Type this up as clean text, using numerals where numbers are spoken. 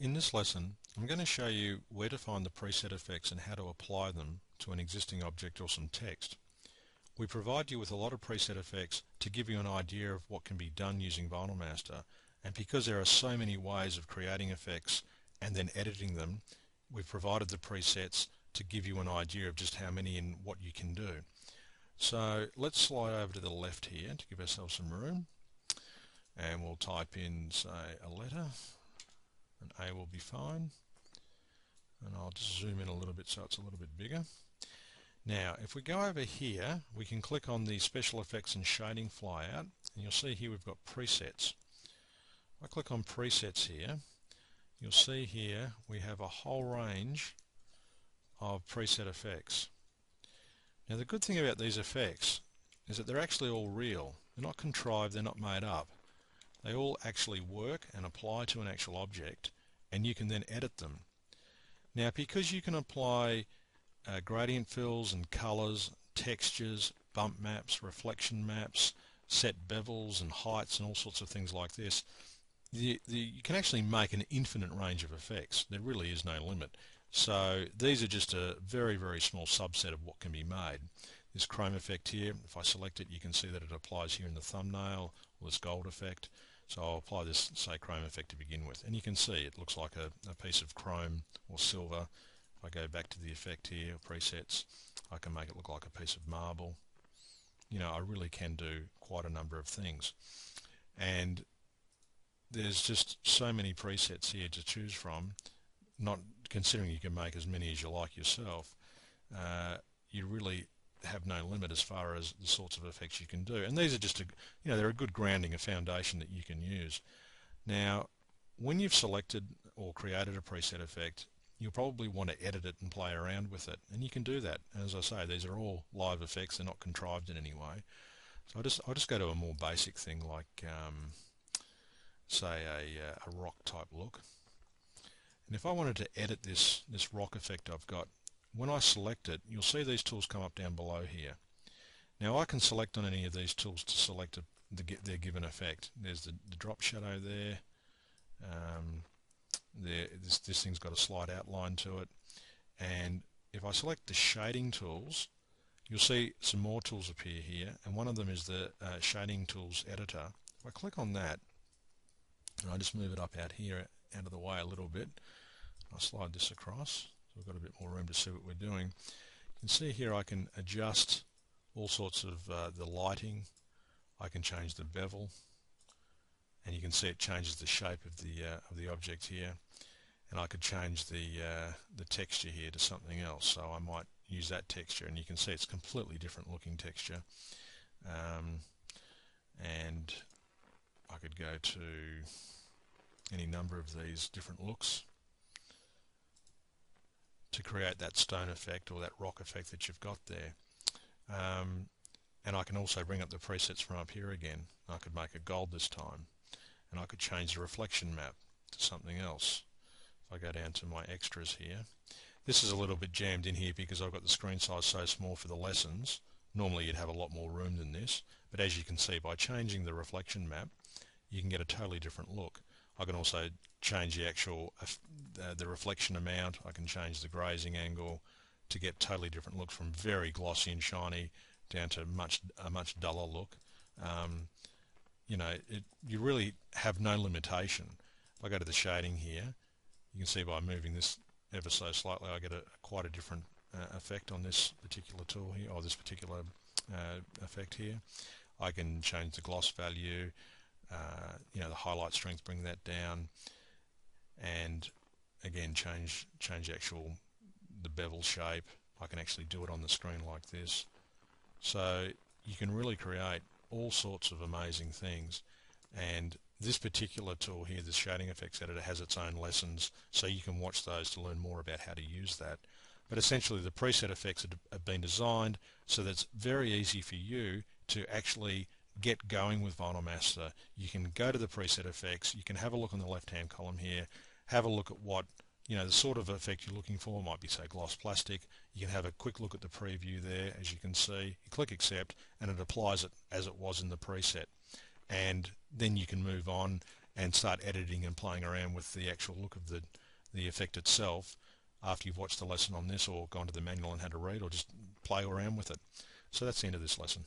In this lesson, I'm going to show you where to find the preset effects and how to apply them to an existing object or some text. We provide you with a lot of preset effects to give you an idea of what can be done using VinylMaster, and because there are so many ways of creating effects and then editing them, we've provided the presets to give you an idea of just how many and what you can do. So let's slide over to the left here to give ourselves some room, and we'll type in, say, a letter. And A will be fine, and I'll just zoom in a little bit so it's a little bit bigger. Now if we go over here, we can click on the special effects and shading flyout, and you'll see here we've got presets. If I click on presets here, you'll see here we have a whole range of preset effects. Now the good thing about these effects is that they're actually all real. They're not contrived, they're not made up. They all actually work and apply to an actual object, and you can then edit them. Now because you can apply gradient fills and colors, textures, bump maps, reflection maps, set bevels and heights and all sorts of things like this, you can actually make an infinite range of effects. There really is no limit. So these are just a very, very small subset of what can be made. This chrome effect here, if I select it, you can see that it applies here in the thumbnail, or this gold effect. So I'll apply this, say, chrome effect to begin with, and you can see it looks like a piece of chrome or silver. If I go back to the effect here, presets, I can make it look like a piece of marble. You know, I really can do quite a number of things. And there's just so many presets here to choose from, not considering you can make as many as you like yourself. You really have no limit as far as the sorts of effects you can do, and these are just they're a good grounding, a foundation that you can use. Now when you've selected or created a preset effect, you'll probably want to edit it and play around with it, and you can do that. As I say, these are all live effects, they're not contrived in any way. So I'll just go to a more basic thing like say a rock type look, and if I wanted to edit this rock effect I've got, when I select it, you'll see these tools come up down below here. Now I can select on any of these tools to select their given effect. There's the drop shadow there. This thing's got a slight outline to it. And if I select the shading tools, you'll see some more tools appear here, and one of them is the shading tools editor. If I click on that, and I just move it up out here, out of the way a little bit, I'll slide this across. So we've got a bit more room to see what we're doing. You can see here I can adjust all sorts of the lighting. I can change the bevel, and you can see it changes the shape of the object here. And I could change the texture here to something else. So I might use that texture, and you can see it's completely different looking texture. And I could go to any number of these different looks to create that stone effect or that rock effect that you've got there. And I can also bring up the presets from up here again. I could make it gold this time, and I could change the reflection map to something else. If I go down to my extras here, this is a little bit jammed in here because I've got the screen size so small for the lessons. Normally you'd have a lot more room than this, but as you can see, by changing the reflection map, you can get a totally different look. I can also change the actual the reflection amount. I can change the grazing angle to get totally different looks, from very glossy and shiny down to a much duller look. You really have no limitation. If I go to the shading here, you can see by moving this ever so slightly, I get quite a different effect on this particular tool here, or this particular effect here. I can change the gloss value. The highlight strength, bring that down, and again change the bevel shape. I can actually do it on the screen like this. So you can really create all sorts of amazing things, and this particular tool here, the shading effects editor, has its own lessons, so you can watch those to learn more about how to use that. But essentially the preset effects have been designed so that it's very easy for you to actually get going with VinylMaster. You can go to the preset effects, you can have a look on the left hand column here, have a look at what the sort of effect you're looking for. It might be, say, gloss plastic. You can have a quick look at the preview there. As you can see, you click accept and it applies it as it was in the preset, and then you can move on and start editing and playing around with the actual look of the effect itself after you've watched the lesson on this or gone to the manual and had a read, or just play around with it. So that's the end of this lesson.